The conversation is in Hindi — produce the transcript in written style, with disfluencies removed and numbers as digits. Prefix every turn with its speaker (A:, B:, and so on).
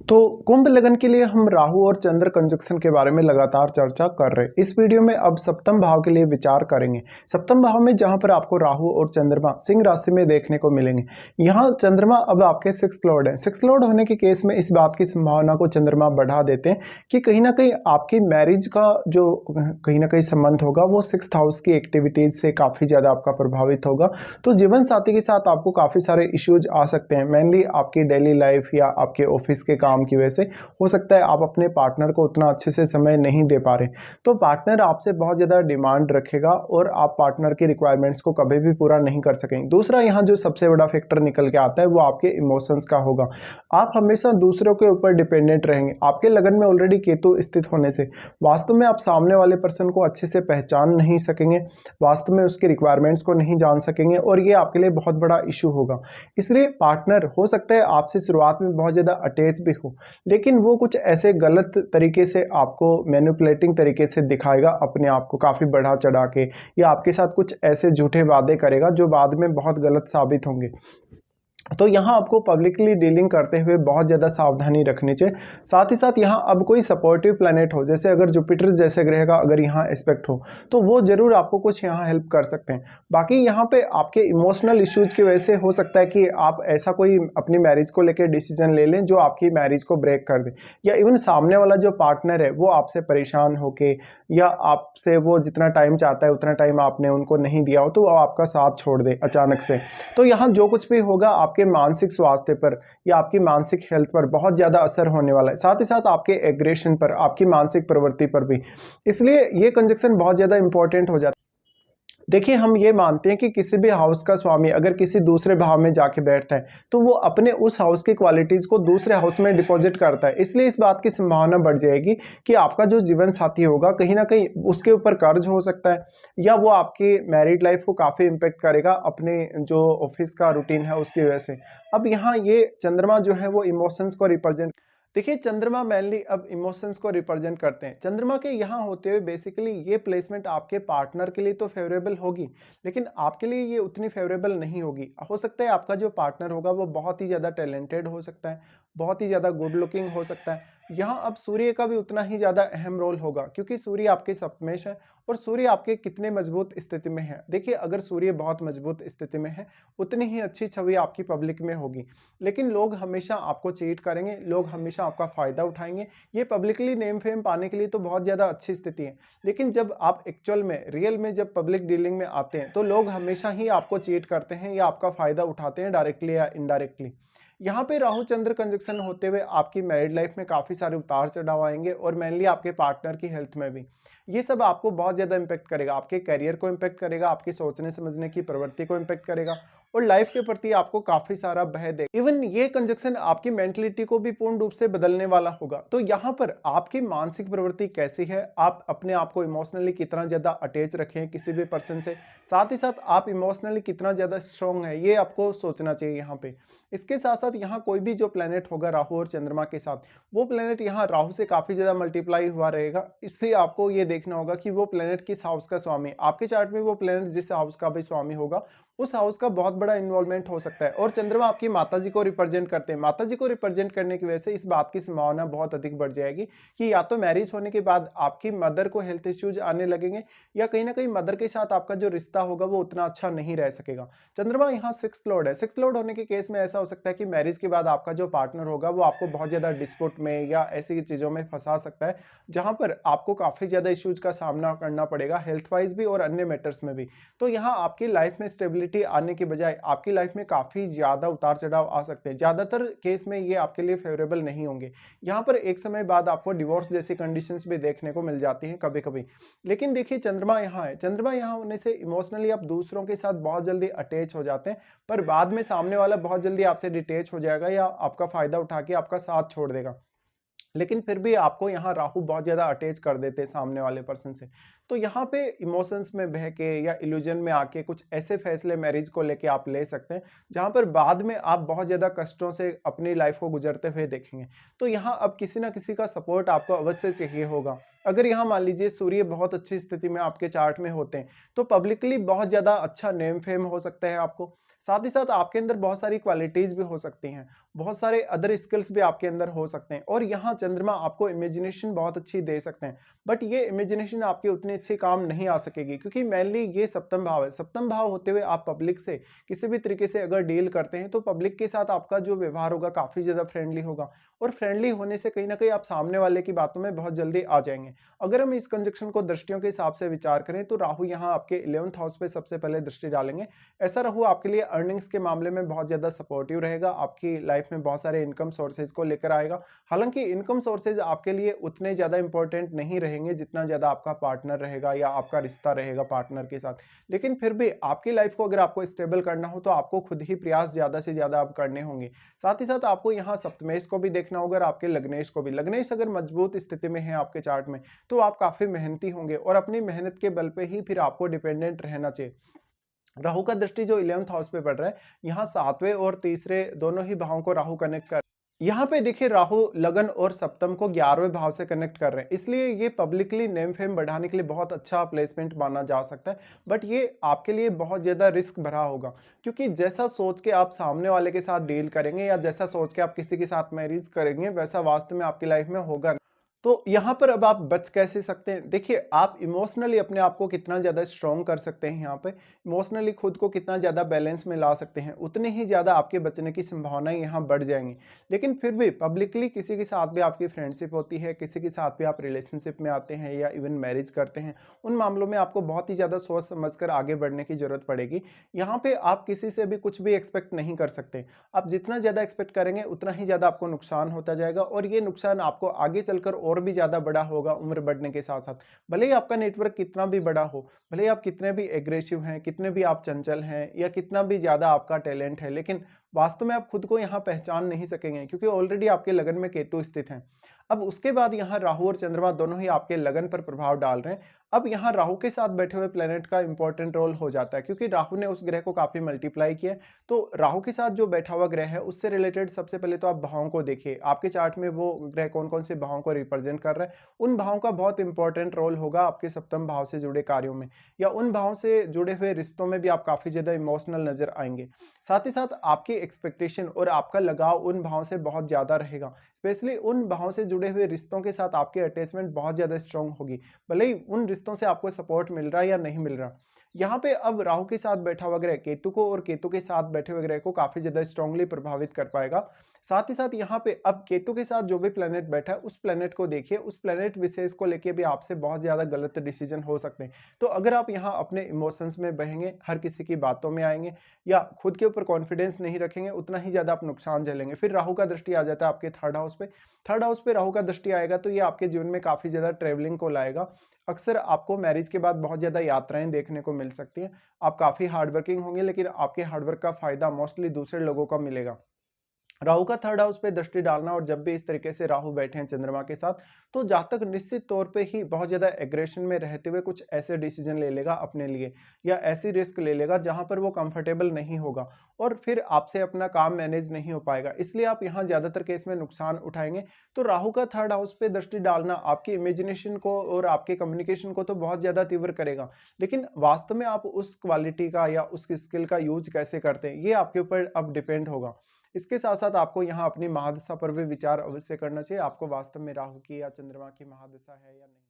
A: तो कुंभ लगन के लिए हम राहु और चंद्र कंजक्शन के बारे में लगातार चर्चा कर रहे हैं। इस वीडियो में अब सप्तम भाव के लिए विचार करेंगे। सप्तम भाव में जहां पर आपको राहु और चंद्रमा सिंह राशि में देखने को मिलेंगे। यहां चंद्रमा अब आपके सिक्स्थ लॉर्ड है। सिक्स्थ लॉर्ड होने के केस में इस बात की संभावना को चंद्रमा बढ़ा देते हैं कि कहीं ना कहीं आपकी मैरिज का जो कहीं ना कहीं संबंध होगा वो सिक्स्थ हाउस की एक्टिविटीज से काफी ज्यादा आपका प्रभावित होगा। तो जीवन साथी के साथ आपको काफी सारे इश्यूज आ सकते हैं, मेनली आपकी डेली लाइफ या आपके ऑफिस के काम की वजह से हो सकता है आप अपने पार्टनर को उतना अच्छे से समय नहीं दे पा रहे। तो पार्टनर आपसे बहुत ज़्यादा डिमांड रखेगा और आप पार्टनर की रिक्वायरमेंट्स को कभी भी पूरा नहीं कर सकेंगे। दूसरा यहाँ जो सबसे बड़ा फैक्टर निकल के आता है वो आपके इमोशंस का होगा। आप हमेशा दूसरों के ऊपर डिपेंडेंट रहेंगे। आपके लगन में ऑलरेडी केतु स्थित होने से वास्तव में आप सामने वाले पर्सन को अच्छे से पहचान नहीं सकेंगे, वास्तव में उसकी रिक्वायरमेंट्स को नहीं जान सकेंगे और ये आपके लिए बहुत बड़ा इशू होगा। इसलिए पार्टनर हो सकता है आपसे शुरुआत में बहुत ज़्यादा अटैच भी हो, लेकिन वो कुछ ऐसे गलत तरीके से आपको मैनिपुलेटिंग तरीके से दिखाएगा, अपने आप को काफ़ी बढ़ा चढ़ा के, या आपके साथ कुछ ऐसे झूठे वादे करेगा जो बाद में बहुत गलत साबित होंगे। तो यहाँ आपको पब्लिकली डीलिंग करते हुए बहुत ज़्यादा सावधानी रखनी चाहिए। साथ ही साथ यहाँ अब कोई सपोर्टिव प्लैनेट हो, जैसे अगर जुपिटर जैसे ग्रह का अगर यहाँ एस्पेक्ट हो तो वो जरूर आपको कुछ यहाँ हेल्प कर सकते हैं। बाकी यहाँ पे आपके इमोशनल इश्यूज की वजह से हो सकता है कि आप ऐसा कोई अपनी मैरिज को लेकर डिसीजन ले लें जो आपकी मैरिज को ब्रेक कर दे, या इवन सामने वाला जो पार्टनर है वो आपसे परेशान होके या आपसे वो जितना टाइम चाहता है उतना टाइम आपने उनको नहीं दिया हो तो वो आपका साथ छोड़ दे अचानक से। तो यहाँ जो कुछ भी होगा आपके मानसिक स्वास्थ्य पर या आपकी मानसिक हेल्थ पर बहुत ज़्यादा असर होने वाला है, साथ ही साथ आपके एग्रेशन पर, आपकी मानसिक प्रवृत्ति पर भी। इसलिए ये कंजक्शन बहुत ज़्यादा इंपॉर्टेंट हो जाता है। देखिए, हम ये मानते हैं कि किसी भी हाउस का स्वामी अगर किसी दूसरे भाव में जाके बैठता है तो वो अपने उस हाउस की क्वालिटीज को दूसरे हाउस में डिपॉजिट करता है। इसलिए इस बात की संभावना बढ़ जाएगी कि आपका जो जीवन साथी होगा कहीं ना कहीं उसके ऊपर कर्ज हो सकता है, या वो आपकी मैरिड लाइफ को काफी इम्पेक्ट करेगा अपने जो ऑफिस का रूटीन है उसकी वजह से। अब यहाँ ये चंद्रमा जो है वो इमोशंस को रिप्रेजेंट, देखिए चंद्रमा मेनली अब इमोशंस को रिप्रेजेंट करते हैं। चंद्रमा के यहाँ होते हुए बेसिकली ये प्लेसमेंट आपके पार्टनर के लिए तो फेवरेबल होगी, लेकिन आपके लिए ये उतनी फेवरेबल नहीं होगी। हो सकता है आपका जो पार्टनर होगा वो बहुत ही ज़्यादा टैलेंटेड हो सकता है, बहुत ही ज़्यादा गुड लुकिंग हो सकता है। यहाँ अब सूर्य का भी उतना ही ज़्यादा अहम रोल होगा, क्योंकि सूर्य आपके सप्तमेश है और सूर्य आपके कितने मजबूत स्थिति में है। देखिए, अगर सूर्य बहुत मजबूत स्थिति में है उतनी ही अच्छी छवि आपकी पब्लिक में होगी, लेकिन लोग हमेशा आपको चीट करेंगे, लोग हमेशा आपका फायदा उठाएंगे। ये पब्लिकली नेम फेम पाने के लिए तो बहुत ज़्यादा अच्छी स्थिति है, लेकिन जब आप एक्चुअल में रियल में जब पब्लिक डीलिंग में आते हैं तो लोग हमेशा ही आपको चीट करते हैं या आपका फायदा उठाते हैं, डायरेक्टली या इनडायरेक्टली। यहाँ पे राहु चंद्र कंजक्शन होते हुए आपकी मैरिड लाइफ में काफ़ी सारे उतार चढ़ाव आएंगे और मेनली आपके पार्टनर की हेल्थ में भी। ये सब आपको बहुत ज़्यादा इम्पेक्ट करेगा, आपके करियर को इम्पेक्ट करेगा, आपकी सोचने समझने की प्रवृत्ति को इम्पेक्ट करेगा और लाइफ के प्रति आपको काफ़ी सारा भय दे। इवन ये कंजक्शन आपकी मेंटलिटी को भी पूर्ण रूप से बदलने वाला होगा। तो यहाँ पर आपकी मानसिक प्रवृत्ति कैसी है, आप अपने आप को इमोशनली कितना ज़्यादा अटैच रखें किसी भी पर्सन से, साथ ही साथ आप इमोशनली कितना ज़्यादा स्ट्रॉन्ग है, ये आपको सोचना चाहिए यहाँ पे। इसके साथ साथ यहाँ कोई भी जो प्लेनेट होगा राहु और चंद्रमा के साथ, वो प्लेनेट यहाँ राहु से काफ़ी ज़्यादा मल्टीप्लाई हुआ रहेगा। इसलिए आपको ये देखना होगा कि वो प्लेनेट किस हाउस का स्वामी, आपके चार्ट में वो प्लेनेट जिस हाउस का भी स्वामी होगा उस हाउस का बहुत बड़ा इन्वॉल्वमेंट हो सकता है। और चंद्रमा आपकी माता जी को रिप्रेजेंट करते हैं। माता जी को रिप्रेजेंट करने की वजह से इस बात की संभावना बहुत अधिक बढ़ जाएगी कि या तो मैरिज होने के बाद आपकी मदर को हेल्थ इश्यूज आने लगेंगे, या कहीं ना कहीं मदर के साथ आपका जो रिश्ता होगा वो उतना अच्छा नहीं रह सकेगा। चंद्रमा यहाँ सिक्स्थ लॉर्ड है। सिक्स्थ लॉर्ड होने के केस में ऐसा हो सकता है कि मैरिज के बाद आपका जो पार्टनर होगा वो आपको बहुत ज़्यादा डिस्प्यूट में या ऐसी चीज़ों में फंसा सकता है, जहाँ पर आपको काफ़ी ज़्यादा इश्यूज का सामना करना पड़ेगा, हेल्थ वाइज भी और अन्य मैटर्स में भी। तो यहाँ आपकी लाइफ में स्टेबिलिटी आने के बजाय आपकी लाइफ में काफ़ी ज़्यादा उतार चढ़ाव आ सकते हैं। ज़्यादातर केस में ये आपके लिए फेवरेबल नहीं होंगे। यहाँ पर एक समय बाद आपको डिवोर्स जैसी कंडीशंस भी देखने को मिल जाती हैं कभी कभी। लेकिन देखिए, चंद्रमा यहाँ है, चंद्रमा यहाँ होने से इमोशनली आप दूसरों के साथ बहुत जल्दी अटैच हो जाते हैं, पर बाद में सामने वाला बहुत जल्दी आपसे डिटैच हो जाएगा या आपका फायदा उठा के आपका साथ छोड़ देगा। लेकिन फिर भी आपको यहाँ राहु बहुत ज़्यादा अटैच कर देते हैं सामने वाले पर्सन से। तो यहाँ पे इमोशंस में बह के या इल्यूजन में आके कुछ ऐसे फैसले मैरिज को लेके आप ले सकते हैं जहाँ पर बाद में आप बहुत ज़्यादा कष्टों से अपनी लाइफ को गुजरते हुए देखेंगे। तो यहाँ अब किसी ना किसी का सपोर्ट आपको अवश्य चाहिए होगा। अगर यहाँ मान लीजिए सूर्य बहुत अच्छी स्थिति में आपके चार्ट में होते हैं तो पब्लिकली बहुत ज़्यादा अच्छा नेम फेम हो सकता है आपको। साथ ही साथ आपके अंदर बहुत सारी क्वालिटीज़ भी हो सकती हैं, बहुत सारे अदर स्किल्स भी आपके अंदर हो सकते हैं और यहाँ चंद्रमा आपको इमेजिनेशन बहुत अच्छी दे सकते हैं। बट ये इमेजिनेशन आपकी उतनी अच्छी काम नहीं आ सकेगी क्योंकि मेनली ये सप्तम भाव है। सप्तम भाव होते हुए आप पब्लिक से किसी भी तरीके से अगर डील करते हैं तो पब्लिक के साथ आपका जो व्यवहार होगा काफ़ी ज़्यादा फ्रेंडली होगा और फ्रेंडली होने से कहीं ना कहीं आप सामने वाले की बातों में बहुत जल्दी आ जाएंगे। अगर हम इस कंजक्शन को दृष्टियों के हिसाब से विचार करें तो राहु यहाँ आपके 11th हाउस पे सबसे पहले दृष्टि डालेंगे। ऐसा राहु आपके लिए अर्निंग्स के मामले में बहुत ज़्यादा सपोर्टिव रहेगा, आपकी लाइफ में बहुत सारे इनकम सोर्सेज को लेकर आएगा। हालांकि इनकम सोर्सेज आपके लिए उतने ज़्यादा इंपॉर्टेंट नहीं रहेंगे जितना ज़्यादा आपका पार्टनर रहेगा या आपका रिश्ता रहेगा पार्टनर के साथ। लेकिन फिर भी आपकी लाइफ को अगर आपको स्टेबल करना हो तो आपको खुद ही प्रयास ज़्यादा से ज़्यादा आप करने होंगे। साथ ही साथ आपको यहाँ सप्तमेश को भी देखना होगा और आपके लग्नेश को भी। लग्नेश अगर मजबूत स्थिति में है आपके चार्ट में तो आप काफ़ी मेहनती होंगे और अपनी मेहनत के बल पे ही फिर आपको डिपेंडेंट रहना चाहिए। राहु का दृष्टि जो 11th हाउस पे पड़ रहा है, यहाँ 7वें और तीसरे दोनों ही भावों को राहु कनेक्ट कर, यहाँ पे देखिए राहु लगन और सप्तम को 11वें भाव से कनेक्ट कर रहे हैं, इसलिए ये पब्लिकली नेम फेम बढ़ाने के लिए बहुत अच्छा प्लेसमेंट माना जा सकता है। बट ये आपके लिए बहुत ज़्यादा रिस्क भरा होगा क्योंकि जैसा सोच के आप सामने वाले के साथ डील करेंगे या जैसा सोच के आप किसी के साथ मैरिज करेंगे वैसा वास्तव में आपकी लाइफ में होगा। तो यहाँ पर अब आप बच कैसे सकते हैं? देखिए, आप इमोशनली अपने आप को कितना ज़्यादा स्ट्रॉन्ग कर सकते हैं, यहाँ पे इमोशनली खुद को कितना ज़्यादा बैलेंस में ला सकते हैं, उतनी ही ज़्यादा आपके बचने की संभावनाएं यहाँ बढ़ जाएंगी। लेकिन फिर भी पब्लिकली किसी के साथ भी आपकी फ्रेंडशिप होती है, किसी के साथ भी आप रिलेशनशिप में आते हैं या इवन मैरिज करते हैं, उन मामलों में आपको बहुत ही ज़्यादा सोच समझ कर आगे बढ़ने की ज़रूरत पड़ेगी। यहाँ पे आप किसी से भी कुछ भी एक्सपेक्ट नहीं कर सकते। आप जितना ज़्यादा एक्सपेक्ट करेंगे उतना ही ज़्यादा आपको नुकसान होता जाएगा और ये नुकसान आपको आगे चलकर और भी ज़्यादा बड़ा होगा उम्र बढ़ने के साथ साथ। भले ही आपका नेटवर्क कितना भी बड़ा हो, भले ही आप कितने भी एग्रेसिव हैं, कितने भी आप चंचल हैं या कितना भी ज़्यादा आपका टैलेंट है, लेकिन वास्तव में आप खुद को यहाँ पहचान नहीं सकेंगे क्योंकि ऑलरेडी आपके लगन में केतु स्थित हैं। अब उसके बाद यहाँ राहु और चंद्रमा दोनों ही आपके लगन पर प्रभाव डाल रहे हैं। अब यहाँ राहु के साथ बैठे हुए प्लेनेट का इंपॉर्टेंट रोल हो जाता है क्योंकि राहु ने उस ग्रह को काफ़ी मल्टीप्लाई किया है। तो राहु के साथ जो बैठा हुआ ग्रह है उससे रिलेटेड सबसे पहले तो आप भावों को देखिए, आपके चार्ट में वो ग्रह कौन कौन से भावों को रिप्रेजेंट कर रहा है। उन भावों का बहुत इंपॉर्टेंट रोल होगा आपके सप्तम भाव से जुड़े कार्यों में या उन भावों से जुड़े हुए रिश्तों में भी आप काफ़ी ज़्यादा इमोशनल नजर आएंगे। साथ ही साथ आपकी एक्सपेक्टेशन और आपका लगाव उन भावों से बहुत ज़्यादा रहेगा, स्पेशली उन भावों से जुड़े हुए रिश्तों के साथ आपकी अटैचमेंट बहुत ज़्यादा स्ट्रांग होगी, भले ही उन रिश्तों से आपको सपोर्ट मिल रहा है या नहीं मिल रहा। यहाँ पे अब राहु के साथ बैठा हुआ ग्रह केतु को और केतु के साथ बैठे हुए ग्रह को काफ़ी ज़्यादा स्ट्रांगली प्रभावित कर पाएगा। साथ ही साथ यहाँ पे अब केतु के साथ जो भी प्लेनेट बैठा है उस प्लेनेट को देखिए, उस प्लेनेट विशेष को लेके भी आपसे बहुत ज़्यादा गलत डिसीजन हो सकते हैं। तो अगर आप यहाँ अपने इमोशंस में बहेंगे, हर किसी की बातों में आएंगे या खुद के ऊपर कॉन्फिडेंस नहीं रखेंगे, उतना ही ज़्यादा आप नुकसान झेलेंगे। फिर राहु का दृष्टि आ जाता है आपके थर्ड हाउस पे। थर्ड हाउस पे राहु का दृष्टि आएगा तो ये आपके जीवन में काफ़ी ज़्यादा ट्रेवलिंग को लाएगा। अक्सर आपको मैरिज के बाद बहुत ज़्यादा यात्राएं देखने को मिल सकती हैं। आप काफ़ी हार्डवर्किंग होंगे लेकिन आपके हार्डवर्क का फ़ायदा मोस्टली दूसरे लोगों को मिलेगा। राहु का थर्ड हाउस पे दृष्टि डालना और जब भी इस तरीके से राहु बैठे हैं चंद्रमा के साथ तो जातक निश्चित तौर पे ही बहुत ज़्यादा एग्रेशन में रहते हुए कुछ ऐसे डिसीजन ले लेगा अपने लिए या ऐसी रिस्क ले लेगा जहां पर वो कंफर्टेबल नहीं होगा और फिर आपसे अपना काम मैनेज नहीं हो पाएगा, इसलिए आप यहाँ ज़्यादातर केस में नुकसान उठाएंगे। तो राहु का थर्ड हाउस पे दृष्टि डालना आपकी इमेजिनेशन को और आपके कम्युनिकेशन को तो बहुत ज़्यादा तीव्र करेगा, लेकिन वास्तव में आप उस क्वालिटी का या उस स्किल का यूज कैसे करते हैं ये आपके ऊपर अब डिपेंड होगा। इसके साथ साथ आपको यहाँ अपनी महादशा पर भी विचार अवश्य करना चाहिए, आपको वास्तव में राहु की या चंद्रमा की महादशा है या नहीं।